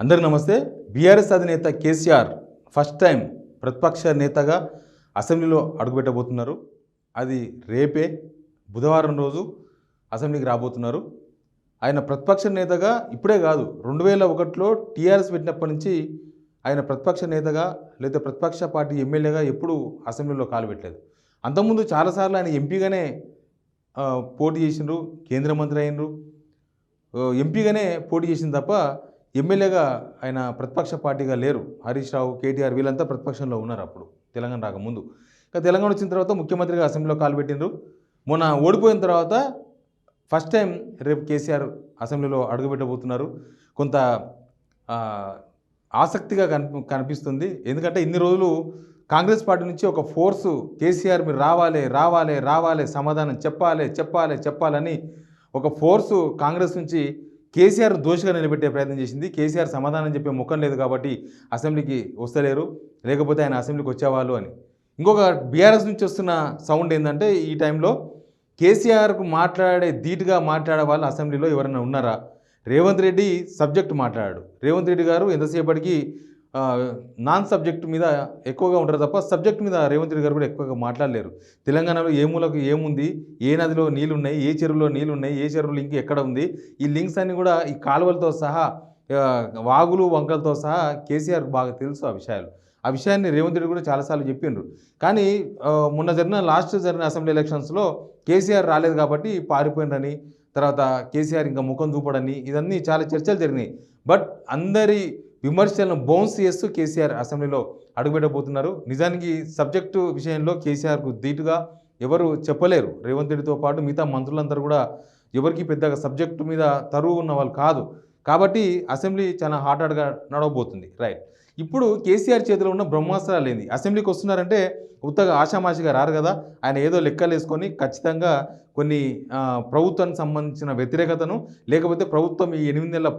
అందరికీ నమస్తే. బీఆర్ఎస్ అధినేత కేసీఆర్ ఫస్ట్ టైం ప్రతిపక్ష నేతగా అసెంబ్లీలో అడుగుపెట్టబోతున్నారు. అది రేపే బుధవారం రోజు అసెంబ్లీకి రాబోతున్నారు. ఆయన ప్రతిపక్ష నేతగా ఇప్పుడే కాదు, 2001లో టీఆర్ఎస్ పెట్టినప్పటి నుంచి ఆయన ప్రతిపక్ష నేతగా లేదా ప్రతిపక్ష పార్టీ ఎమ్మెల్యేగా ఎప్పుడూ అసెంబ్లీలో కాలు పెట్టలేదు. అంతకుముందు చాలాసార్లు ఆయన ఎంపీగానే పోటీ చేసిండ్రు, కేంద్ర మంత్రి అయినరు, ఎంపీగానే పోటీ చేసింది తప్ప ఎమ్మెల్యేగా ఆయన ప్రతిపక్ష పార్టీగా లేరు. హరీష్ రావు, కేటీఆర్ వీళ్ళంతా ప్రతిపక్షంలో ఉన్నారు అప్పుడు తెలంగాణ రాకముందు. ఇంకా తెలంగాణ వచ్చిన తర్వాత ముఖ్యమంత్రిగా అసెంబ్లీలో కాలు పెట్టిండ్రు. మొన్న ఓడిపోయిన తర్వాత ఫస్ట్ టైం రేపు కేసీఆర్ అసెంబ్లీలో అడుగుపెట్టబోతున్నారు. కొంత ఆసక్తిగా కనిపిస్తుంది. ఎందుకంటే ఇన్ని రోజులు కాంగ్రెస్ పార్టీ నుంచి ఒక ఫోర్సు కేసీఆర్ మీరు రావాలి రావాలి రావాలి సమాధానం చెప్పాలని ఒక ఫోర్సు కాంగ్రెస్ నుంచి కేసీఆర్ దోషిగా నిలబెట్టే ప్రయత్నం చేసింది. కేసీఆర్ సమాధానం చెప్పే ముఖం లేదు కాబట్టి అసెంబ్లీకి వస్తలేరు, లేకపోతే ఆయన అసెంబ్లీకి వచ్చేవాళ్ళు అని. ఇంకొక బీఆర్ఎస్ నుంచి వస్తున్న సౌండ్ ఏంటంటే ఈ టైంలో కేసీఆర్కు ధీటుగా మాట్లాడే వాళ్ళు అసెంబ్లీలో ఎవరైనా ఉన్నారా? రేవంత్ రెడ్డి సబ్జెక్టు మాట్లాడాడు. రేవంత్ రెడ్డి గారు ఎంతసేపటికి నాన్ సబ్జెక్టు మీద ఎక్కువగా ఉంటారు తప్ప సబ్జెక్ట్ మీద రేవంత్ రెడ్డి గారు కూడా ఎక్కువగా మాట్లాడలేరు. తెలంగాణలో ఏ మూలకు ఏముంది, ఏ నదిలో నీళ్ళు ఉన్నాయి, ఏ చెరువులో నీళ్ళు ఉన్నాయి, ఏ చెరువు లింక్ ఎక్కడ ఉంది, ఈ లింక్స్ అన్నీ కూడా ఈ కాలువలతో సహా వాగులు వంకలతో సహా కేసీఆర్ బాగా తెలుసు ఆ విషయాన్ని రేవంత్ రెడ్డి కూడా చాలాసార్లు చెప్పిండ్రు. కానీ మొన్న లాస్ట్ జరిగిన అసెంబ్లీ ఎలక్షన్స్లో కేసీఆర్ రాలేదు కాబట్టి పారిపోయినరని, తర్వాత కేసీఆర్ ఇంకా ముఖం చూపడని ఇదన్నీ చాలా చర్చలు జరిగినాయి. బట్ అందరి విమర్శలను బౌన్స్ చేస్తూ కేసీఆర్ అసెంబ్లీలో అడుగుపెట్టబోతున్నారు. నిజానికి సబ్జెక్టు విషయంలో కేసీఆర్కు ధీటుగా ఎవరు చెప్పలేరు. రేవంత్ రెడ్డితో పాటు మిగతా మంత్రులందరూ కూడా ఎవరికి పెద్దగా సబ్జెక్టు మీద తరువు ఉన్న వాళ్ళు కాదు. కాబట్టి అసెంబ్లీ చాలా హార్డ్గా నడవబోతుంది. రైట్, ఇప్పుడు కేసీఆర్ చేతిలో ఉన్న బ్రహ్మాస్త్రాలు ఏంది? అసెంబ్లీకి వస్తున్నారంటే ఉత్తగా ఆషామాషిగా రారు కదా. ఆయన ఏదో లెక్కలు వేసుకొని ఖచ్చితంగా కొన్ని ప్రభుత్వానికి సంబంధించిన వ్యతిరేకతను, లేకపోతే ప్రభుత్వం ఈ 8 నెలల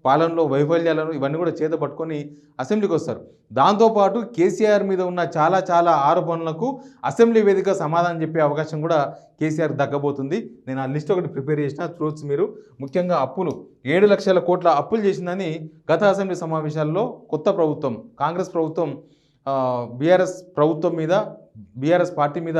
పాలనలో వైఫల్యాలను ఇవన్నీ కూడా చేత పట్టుకొని అసెంబ్లీకి వస్తారు. దాంతోపాటు కేసీఆర్ మీద ఉన్న చాలా ఆరోపణలకు అసెంబ్లీ వేదిక సమాధానం చెప్పే అవకాశం కూడా కేసీఆర్ దక్కబోతుంది. నేను ఆ లిస్ట్ ఒకటి ప్రిపేర్ చేసిన, చూడొచ్చు మీరు. ముఖ్యంగా అప్పులు 7 లక్షల కోట్ల అప్పులు చేసిందని గత అసెంబ్లీ సమావేశాల్లో కొత్త ప్రభుత్వం కాంగ్రెస్ ప్రభుత్వం బీఆర్ఎస్ ప్రభుత్వం మీద, బీఆర్ఎస్ పార్టీ మీద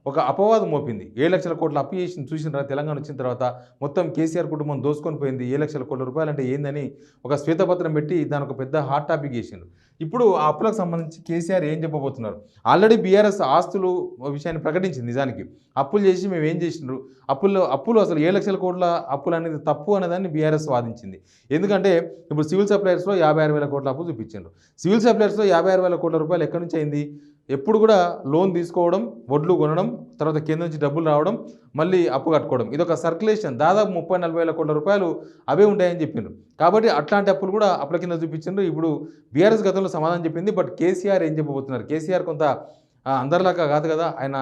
ఒక అపవాదం మోపింది. 7 లక్షల కోట్ల అప్పు చేసి చూసిన తెలంగాణ వచ్చిన తర్వాత మొత్తం కేసీఆర్ కుటుంబం దోసుకొని పోయింది. 7 లక్షల కోట్ల రూపాయలు అంటే ఏందని ఒక శ్వేతపత్రం పెట్టి దాని ఒక పెద్ద హాట్ టాపిక్ చేసిండ్రు. ఇప్పుడు ఆ అప్పులకు సంబంధించి కేసీఆర్ ఏం చెప్పబోతున్నారు? ఆల్రెడీ బీఆర్ఎస్ ఆస్తులు విషయాన్ని ప్రకటించింది. నిజానికి అప్పులు చేసి మేము ఏం చేసిండ్రు, అప్పులు అసలు 7 లక్షల కోట్ల అప్పులు అనేది తప్పు అనేదాన్ని బీఆర్ఎస్ వాదించింది. ఎందుకంటే ఇప్పుడు సివిల్ సప్లైర్స్లో 56,000 కోట్ల అప్పు చూపించారు. సివిల్ సప్లైర్స్లో 56,000 కోట్ల రూపాయలు ఎక్కడి నుంచి అయింది? ఎప్పుడు కూడా లోన్ తీసుకోవడం, వడ్లు కొనడం, తర్వాత కేంద్రం నుంచి డబ్బులు రావడం, మళ్ళీ అప్పు కట్టుకోవడం, ఇదొక సర్క్యులేషన్. దాదాపు 30-40 కోట్ల రూపాయలు అవే ఉంటాయని చెప్పిండ్రు. కాబట్టి అట్లాంటి అప్పులు కూడా అప్పుల కింద చూపించిండ్రు. ఇప్పుడు బీఆర్ఎస్ గతంలో సమాధానం చెప్పింది. బట్ కేసీఆర్ ఏం చెప్పబోతున్నారు? కేసీఆర్ కొంత అందరిలాగా కాదు కదా, ఆయన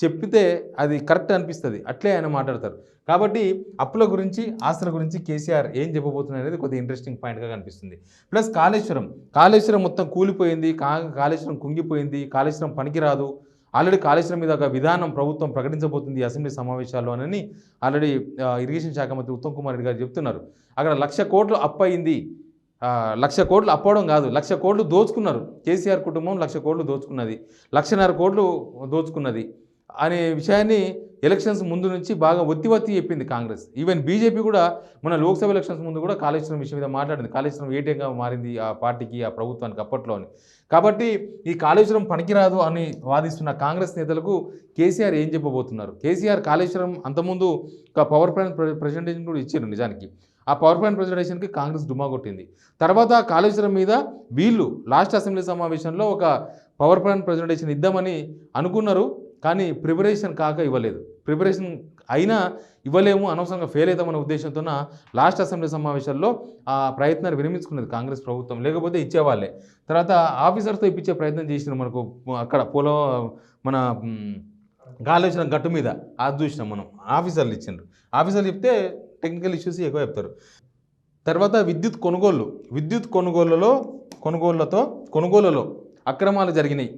చెప్పితే అది కరెక్ట్ అనిపిస్తుంది, అట్లే ఆయన మాట్లాడతారు. కాబట్టి అప్పుల గురించి, ఆస్తుల గురించి కేసీఆర్ ఏం చెప్పబోతున్నారు అనేది కొద్దిగా ఇంట్రెస్టింగ్ పాయింట్గా కనిపిస్తుంది. ప్లస్ కాళేశ్వరం మొత్తం కూలిపోయింది, కాళేశ్వరం కుంగిపోయింది, కాళేశ్వరం పనికిరాదు, ఆల్రెడీ కాళేశ్వరం మీద ఒక విధానం ప్రభుత్వం ప్రకటించబోతుంది అసెంబ్లీ సమావేశాల్లో అని ఆల్రెడీ ఇరిగేషన్ శాఖ మంత్రి ఉత్తమ్ కుమార్ రెడ్డి గారు చెప్తున్నారు. అక్కడ 1,00,000 కోట్లు అప్పు అయింది. 1,00,000 కోట్లు అప్పవడం కాదు, 1,00,000 కోట్లు దోచుకున్నారు. కేసీఆర్ కుటుంబం 1,00,000 కోట్లు దోచుకున్నది, 1,50,000 కోట్లు దోచుకున్నది అనే విషయాన్ని ఎలక్షన్స్ ముందు నుంచి బాగా ఒత్తి చెప్పింది కాంగ్రెస్. ఈవెన్ బీజేపీ కూడా మన లోక్సభ ఎలక్షన్స్ ముందు కూడా కాళేశ్వరం విషయం మీద మాట్లాడింది. కాళేశ్వరం ఏటీఎంగా మారింది ఆ పార్టీకి, ఆ ప్రభుత్వానికి అప్పట్లోని. కాబట్టి ఈ కాళేశ్వరం పనికిరాదు అని వాదిస్తున్న కాంగ్రెస్ నేతలకు కేసీఆర్ ఏం చెప్పబోతున్నారు? కేసీఆర్ కాళేశ్వరం అంతకుముందు ఒక పవర్ పాయింట్ ప్రజెంటేషన్ కూడా ఇచ్చారు. నిజానికి ఆ పవర్ పాయింట్ ప్రజెంటేషన్కి కాంగ్రెస్ డుమా కొట్టింది. తర్వాత కాళేశ్వరం మీద వీళ్ళు లాస్ట్ అసెంబ్లీ సమావేశంలో ఒక పవర్ పాయింట్ ప్రజెంటేషన్ ఇద్దామని అనుకున్నారు. కానీ ప్రిపరేషన్ కాక ఇవ్వలేదు. ప్రిపరేషన్ అయినా ఇవ్వలేము, అనవసరంగా ఫెయిల్ అవుతామనే ఉద్దేశంతో లాస్ట్ అసెంబ్లీ సమావేశాల్లో ఆ ప్రయత్నాన్ని విరమించుకున్నది కాంగ్రెస్ ప్రభుత్వం. లేకపోతే ఇచ్చేవాళ్ళే. తర్వాత ఆఫీసర్స్తో ఇప్పించే ప్రయత్నం చేసినాం. మనకు అక్కడ మన కాళేశ్వరం గట్టు మీద అది చూసినాం మనం. ఆఫీసర్లు ఇచ్చిండ్రు. ఆఫీసర్లు చెప్తే టెక్నికల్ ఇష్యూస్ ఎక్కువ చెప్తారు. తర్వాత విద్యుత్ కొనుగోళ్లలో అక్రమాలు జరిగినాయి.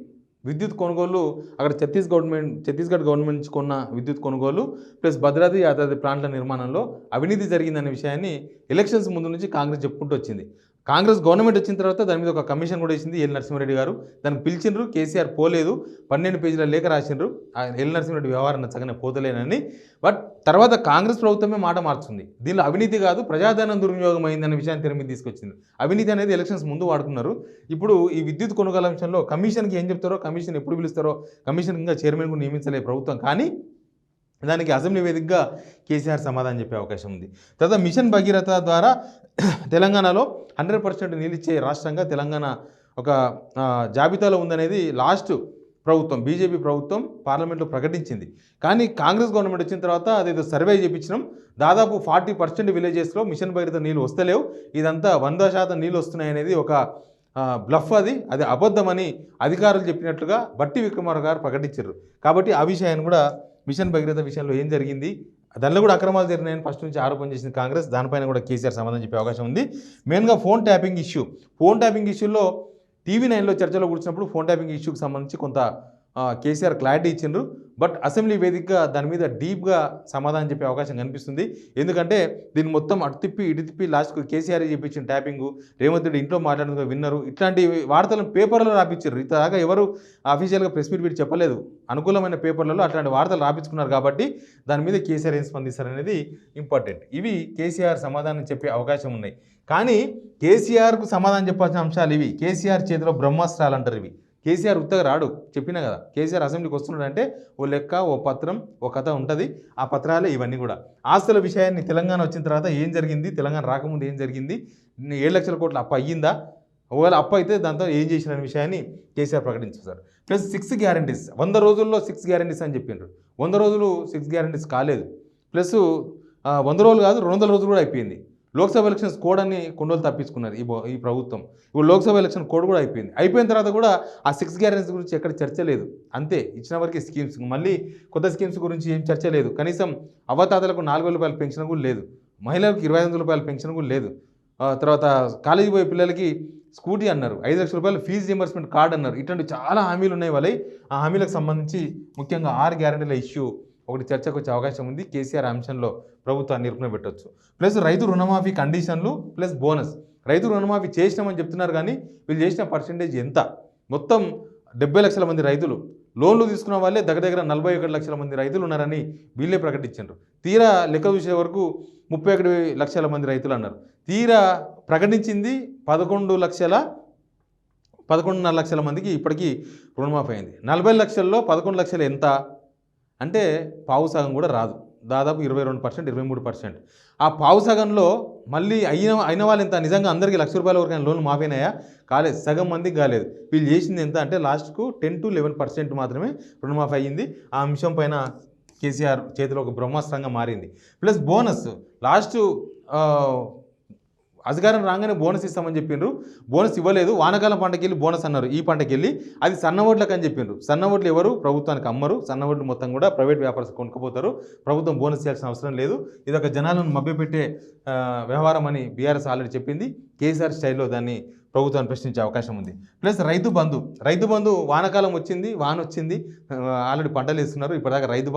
విద్యుత్ కొనుగోలు అక్కడ ఛత్తీస్గఢ్ గవర్నమెంట్ నుంచి కొన్న విద్యుత్ కొనుగోలు ప్లస్ భద్రాద్రి యాదాద్రి ప్లాంట్ల నిర్మాణంలో అవినీతి జరిగిందనే విషయాన్ని ఎలక్షన్స్ ముందు నుంచి కాంగ్రెస్ చెప్పుకుంటూ వచ్చింది. కాంగ్రెస్ గవర్నమెంట్ వచ్చిన తర్వాత దాని మీద ఒక కమిషన్ కూడా ఇచ్చింది ఎల్ నరసింహారెడ్డి గారు. దానికి పిలిచిండ్రు, కేసీఆర్ పోలేదు, 12 పేజీల లేఖ రాసిండ్రు ఎల్ నరసింహారెడ్డి వ్యవహారం నచ్చగానే పోతలేనని. బట్ తర్వాత కాంగ్రెస్ ప్రభుత్వమే మాట మార్చుంది. దీనిలో అవినీతి కాదు, ప్రజాధనం దుర్వినియోగం అయిందనే విషయాన్ని తెర మీద తీసుకొచ్చింది. అవినీతి అనేది ఎలక్షన్స్ ముందు వాడుకున్నారు. ఇప్పుడు ఈ విద్యుత్ కొనుగోలు అంశంలో కమిషన్కి ఏం చెప్తారో, కమిషన్ ఎప్పుడు పిలుస్తారో, కమిషన్ ఇంకా చైర్మన్ కూడా నియమించలే ప్రభుత్వం, కానీ దానికి అసెంబ్లీ వేదికగా కేసీఆర్ సమాధానం చెప్పే అవకాశం ఉంది. తర్వాత మిషన్ భగీరథ ద్వారా తెలంగాణలో 100% నీళ్ళు ఇచ్చే రాష్ట్రంగా తెలంగాణ ఒక జాబితాలో ఉందనేది లాస్ట్ ప్రభుత్వం, బీజేపీ ప్రభుత్వం పార్లమెంట్లో ప్రకటించింది. కానీ కాంగ్రెస్ గవర్నమెంట్ వచ్చిన తర్వాత అదేదో సర్వే చేయించినాం, దాదాపు 40% విలేజెస్లో మిషన్ భగీరథ నీళ్ళు వస్తలేవు, ఇదంతా 100% నీళ్ళు వస్తున్నాయనేది ఒక బ్లఫ్, అది అబద్ధమని అధికారులు చెప్పినట్లుగా బట్టి విక్రమార్క గారు ప్రకటించారు. కాబట్టి ఆ విషయాన్ని కూడా మిషన్ భగీరథ విషయంలో ఏం జరిగింది, దానిలో కూడా అక్రమాలు జరిగినాయని ఫస్ట్ నుంచి ఆరోపణ చేసింది కాంగ్రెస్. దానిపైన కూడా కేసీఆర్ సమాధానం చెప్పే అవకాశం ఉంది. మెయిన్గా ఫోన్ ట్యాపింగ్ ఇష్యూలో TV9లో చర్చలో కూర్చున్నప్పుడు ఫోన్ ట్యాపింగ్ ఇష్యూకి సంబంధించి కొంత కేసీఆర్ క్లారిటీ ఇచ్చిండ్రు. బట్ అసెంబ్లీ వేదికగా దాని మీద డీప్గా సమాధానం చెప్పే అవకాశం కనిపిస్తుంది. ఎందుకంటే దీన్ని మొత్తం అటు తిప్పి ఇటు తిప్పి లాస్ట్కు కేసీఆర్ చెప్పించిన ట్యాపింగు, రేవంత్ రెడ్డి ఇంట్లో మాట్లాడుతూ విన్నారు, ఇట్లాంటి వార్తలను పేపర్లో రాపించారు. ఇంతదాకా ఎవరు అఫీషియల్గా ప్రెస్ మీట్ పెట్టి చెప్పలేదు. అనుకూలమైన పేపర్లలో అట్లాంటి వార్తలు రాపించుకున్నారు. కాబట్టి దాని మీద కేసీఆర్ ఏం స్పందిస్తారనేది ఇంపార్టెంట్. ఇవి కేసీఆర్ సమాధానం చెప్పే అవకాశం ఉన్నాయి. కానీ కేసీఆర్కు సమాధానం చెప్పాల్సిన అంశాలు ఇవి. కేసీఆర్ చేతిలో బ్రహ్మాస్త్రాలు అంటారు ఇవి. కేసీఆర్ ఉత్తగా రాడు, చెప్పినా కదా. కేసీఆర్ అసెంబ్లీకి వస్తున్నాడంటే ఓ లెక్క, ఓ పత్రం, ఓ కథ ఉంటుంది. ఆ పత్రాలే ఇవన్నీ కూడా. ఆస్తుల విషయాన్ని తెలంగాణ వచ్చిన తర్వాత ఏం జరిగింది, తెలంగాణ రాకముందు ఏం జరిగింది, 7 లక్షల కోట్ల అప్పు అయ్యిందా, ఒకవేళ అప్పు అయితే దాంతో ఏం చేసిన విషయాన్ని కేసీఆర్ ప్రకటించారు. ప్లస్ 6 గ్యారంటీస్, 100 రోజుల్లో 6 గ్యారంటీస్ అని చెప్పిండ్రు. 100 రోజులు 6 గ్యారంటీస్ కాలేదు. ప్లస్ 100 రోజులు కాదు, 200 రోజులు కూడా అయిపోయింది. లోక్సభ ఎలక్షన్స్ కోడ్ అని కొన్ని రోజులు తప్పించుకున్నారు ఈ ప్రభుత్వం. ఇప్పుడు లోక్సభ ఎలక్షన్ కోడ్ కూడా అయిపోయిన తర్వాత కూడా ఆ 6 గ్యారెంటీస్ గురించి ఎక్కడ చర్చ లేదు. అంతే, ఇచ్చిన వరకే స్కీమ్స్, మళ్ళీ కొత్త స్కీమ్స్ గురించి ఏం చర్చ లేదు. కనీసం అవ్వతాతలకు 4,000 రూపాయల పెన్షన్ కూడా లేదు, మహిళలకు 2,500 రూపాయల పెన్షన్ కూడా లేదు. తర్వాత కాలేజీ పోయే పిల్లలకి స్కూటీ అన్నారు, 5 లక్షల రూపాయలు ఫీజు రియంబర్స్మెంట్ కార్డు అన్నారు. ఇట్లాంటి చాలా హామీలు ఉన్నాయి వాళ్ళవి. ఆ హామీలకు సంబంధించి ముఖ్యంగా 6 గ్యారెంటీల ఇష్యూ ఒకటి చర్చకు వచ్చే అవకాశం ఉంది. కేసీఆర్ అంశంలో ప్రభుత్వాన్ని నిరూపణ పెట్టవచ్చు. ప్లస్ రైతు రుణమాఫీ కండిషన్లు ప్లస్ బోనస్. రైతు రుణమాఫీ చేసినామని చెప్తున్నారు, కానీ వీళ్ళు చేసిన పర్సెంటేజ్ ఎంత? మొత్తం 70 లక్షల మంది రైతులు లోన్లు తీసుకున్న వాళ్ళే దగ్గర 41 లక్షల మంది రైతులు ఉన్నారని వీళ్ళే ప్రకటించారు. తీరా లెక్క చూసే వరకు 31 లక్షల మంది రైతులు అన్నారు. తీరా ప్రకటించింది 11,5 లక్షల మందికి ఇప్పటికీ రుణమాఫీ అయింది. 40 లక్షల్లో 11 లక్షలు ఎంత అంటే పావు సగం కూడా రాదు, దాదాపు 22%, 23%. ఆ పావు సగంలో మళ్ళీ అయిన వాళ్ళు ఎంత? నిజంగా అందరికీ 1,00,000 రూపాయల వరకు లోన్లు మాఫీనాయా? కాలేదు, సగం మందికి కాలేదు. వీళ్ళు చేసింది ఎంత అంటే లాస్ట్కు 10 to 11% మాత్రమే రుణమాఫీ అయ్యింది. ఆ అంశం పైన కేసీఆర్ చేతిలో ఒక బ్రహ్మాస్త్రంగా మారింది. ప్లస్ బోనస్, లాస్ట్ అధికారం రాగానే బోనస్ ఇస్తామని చెప్పిండ్రు, బోనస్ ఇవ్వలేదు. వానాకాలం పంటకి వెళ్ళి బోనస్ అన్నారు, ఈ పంటకి వెళ్ళి అది సన్న ఓట్లకు అని చెప్పిండ్రు. సన్న ఓట్లు ఎవరు ప్రభుత్వానికి అమ్మరు, సన్న ఓట్లు మొత్తం కూడా ప్రైవేట్ వ్యాపారస్ కొనుక్కపోతారు. ప్రభుత్వం బోనస్ చేయాల్సిన అవసరం లేదు. ఇది ఒక జనాలను మభ్యపెట్టే వ్యవహారం అని బీఆర్ఎస్ ఆల్రెడీ చెప్పింది. కేసీఆర్ స్టైల్లో దాన్ని ప్రభుత్వాన్ని ప్రశ్నించే అవకాశం ఉంది. ప్లస్ రైతు బంధు వానాకాలం వచ్చింది, వాన వచ్చింది, ఆల్రెడీ పంటలు వేస్తున్నారు. ఇప్పటిదాకా రైతు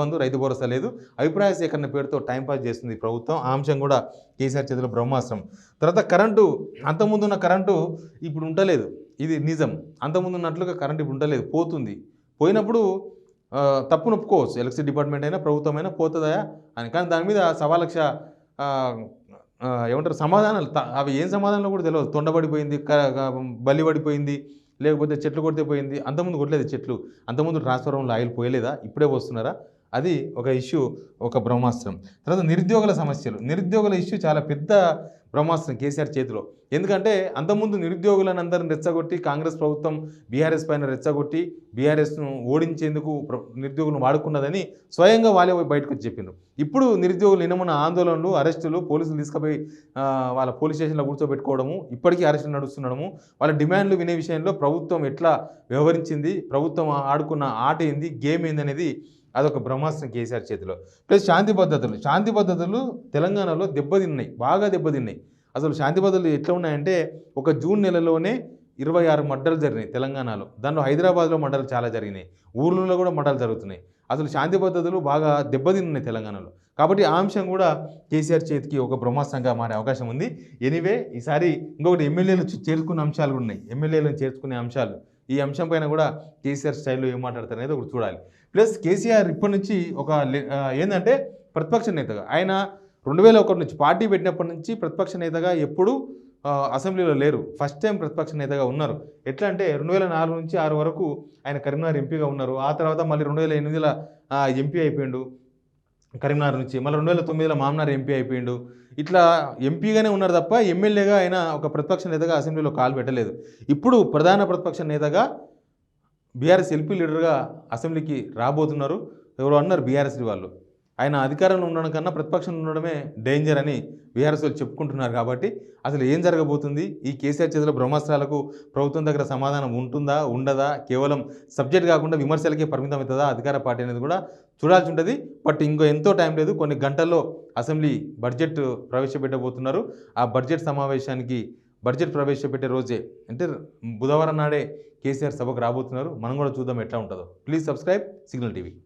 భరోసా లేదు. అభిప్రాయ సేకరణ పేరుతో టైంపాస్ చేస్తుంది ప్రభుత్వం. ఆ అంశం కూడా కేసీఆర్ చేతిలో బ్రహ్మాస్త్రం. తర్వాత కరెంటు, అంతకుముందున్న కరెంటు ఇప్పుడు ఉండలేదు, ఇది నిజం. అంతకుముందు ఉన్నట్లుగా కరెంటు ఇప్పుడు ఉండలేదు, పోతుంది. పోయినప్పుడు తప్పు నొప్పుకోవచ్చు, ఎలక్ట్రిసిటీ డిపార్ట్మెంట్ అయినా ప్రభుత్వం అయినా పోతుందా అని. కానీ దాని మీద 1,15,000 ఏమంటారు సమాధానాలు, అవి ఏం సమాధానాలు కూడా తెలియదు. తొండబడిపోయింది, బలి పడిపోయింది, లేకపోతే చెట్లు కొడితే పోయింది. అంతకుముందు కొట్టలేదు చెట్లు, అంతకుముందు ట్రాన్స్ఫార్మర్లో ఆయిల్ పోయలేదా, ఇప్పుడే వస్తున్నారా? అది ఒక ఇష్యూ, ఒక బ్రహ్మాస్త్రం. తర్వాత నిరుద్యోగుల ఇష్యూ చాలా పెద్ద బ్రహ్మాస్త్రం కేసీఆర్ చేతిలో. ఎందుకంటే అంతకుముందు నిరుద్యోగులను అందరిని రెచ్చగొట్టి కాంగ్రెస్ ప్రభుత్వం బీఆర్ఎస్ పైన రెచ్చగొట్టి బీఆర్ఎస్ను ఓడించేందుకు నిరుద్యోగులను వాడుకున్నదని స్వయంగా వాళ్ళే బయటకు వచ్చి చెప్పిండ్రు. ఇప్పుడు నిరుద్యోగులు నిన్నమన్న ఆందోళనలు, అరెస్టులు, పోలీసులు తీసుకుపోయి వాళ్ళ పోలీస్ స్టేషన్లో కూర్చోబెట్టుకోవడము, ఇప్పటికీ అరెస్టులు నడుస్తుండడము, వాళ్ళ డిమాండ్లు వినే విషయంలో ప్రభుత్వం ఎట్లా వ్యవహరించింది, ప్రభుత్వం ఆడుకున్న ఆట ఏంది, గేమ్ ఏంది అనేది అదొక బ్రహ్మాస్త్రం కేసీఆర్ చేతిలో. ప్లస్ శాంతి భద్రతలు తెలంగాణలో బాగా దెబ్బతిన్నాయి. అసలు శాంతి భద్రతలు ఎట్లా ఉన్నాయంటే, ఒక జూన్ నెలలోనే 26 మర్డర్లు జరిగినాయి తెలంగాణలో. దానిలో హైదరాబాద్లో మర్డర్లు చాలా జరిగినాయి, ఊర్లలో కూడా మర్డర్లు జరుగుతున్నాయి. అసలు శాంతి భద్రతలు బాగా దెబ్బతిన్నాయి తెలంగాణలో. కాబట్టి ఆ అంశం కూడా కేసీఆర్ చేతికి ఒక బ్రహ్మాస్త్రంగా మారే అవకాశం ఉంది. ఎనీవే ఈసారి ఇంకొకటి ఎమ్మెల్యేలు చేర్చుకునే అంశాలు కూడా ఉన్నాయి. ఎమ్మెల్యేలను చేర్చుకునే అంశాలు. ఈ అంశం పైన కూడా కేసీఆర్ స్టైల్లో ఏం మాట్లాడతారు అనేది ఒకటి చూడాలి. ప్లస్ కేసీఆర్ ఇప్పటి నుంచి ఏంటంటే ప్రతిపక్ష నేతగా ఆయన 2001 నుంచి పార్టీ పెట్టినప్పటి నుంచి ప్రతిపక్ష నేతగా ఎప్పుడూ అసెంబ్లీలో లేరు. ఫస్ట్ టైం ప్రతిపక్ష నేతగా ఉన్నారు. ఎట్లా అంటే 2004 నుంచి 6 వరకు ఆయన కరీంనగర్ ఎంపీగా ఉన్నారు. ఆ తర్వాత మళ్ళీ 2008లో ఎంపీ అయిపోయిండు కరీంనగర్ నుంచి. మళ్ళీ 2009లో మామనార్ ఎంపీ అయిపోయిండు. ఇట్లా ఎంపీగానే ఉన్నారు తప్ప ఎమ్మెల్యేగా ఆయన ఒక ప్రతిపక్ష నేతగా అసెంబ్లీలో కాలు పెట్టలేదు. ఇప్పుడు ప్రధాన ప్రతిపక్ష నేతగా బీఆర్ఎస్ ఎల్పీ లీడర్గా అసెంబ్లీకి రాబోతున్నారు. ఎవరు అన్నారు బీఆర్ఎస్ వాళ్ళు. ఆయన అధికారంలో ఉండడం కన్నా ప్రతిపక్షంలో ఉండడమే డేంజర్ అని బీఆర్ఎస్ వాళ్ళు చెప్పుకుంటున్నారు. కాబట్టి అసలు ఏం జరగబోతుంది, ఈ కేసీఆర్ చేతిలో బ్రహ్మాస్త్రాలకు ప్రభుత్వం దగ్గర సమాధానం ఉంటుందా ఉండదా, కేవలం సబ్జెక్ట్ కాకుండా విమర్శలకే పరిమితం అవుతుందా అధికార పార్టీ అనేది కూడా చూడాల్సి ఉంటుంది. బట్ ఇంకో ఎంతో టైం లేదు, కొన్ని గంటల్లో అసెంబ్లీ బడ్జెట్ ప్రవేశపెట్టబోతున్నారు. ఆ బడ్జెట్ ప్రవేశపెట్టే రోజే అంటే బుధవారం నాడే కేసీఆర్ సభకు రాబోతున్నారు. మనం కూడా చూద్దాం ఎట్లా ఉంటుందో. Please subscribe signal TV.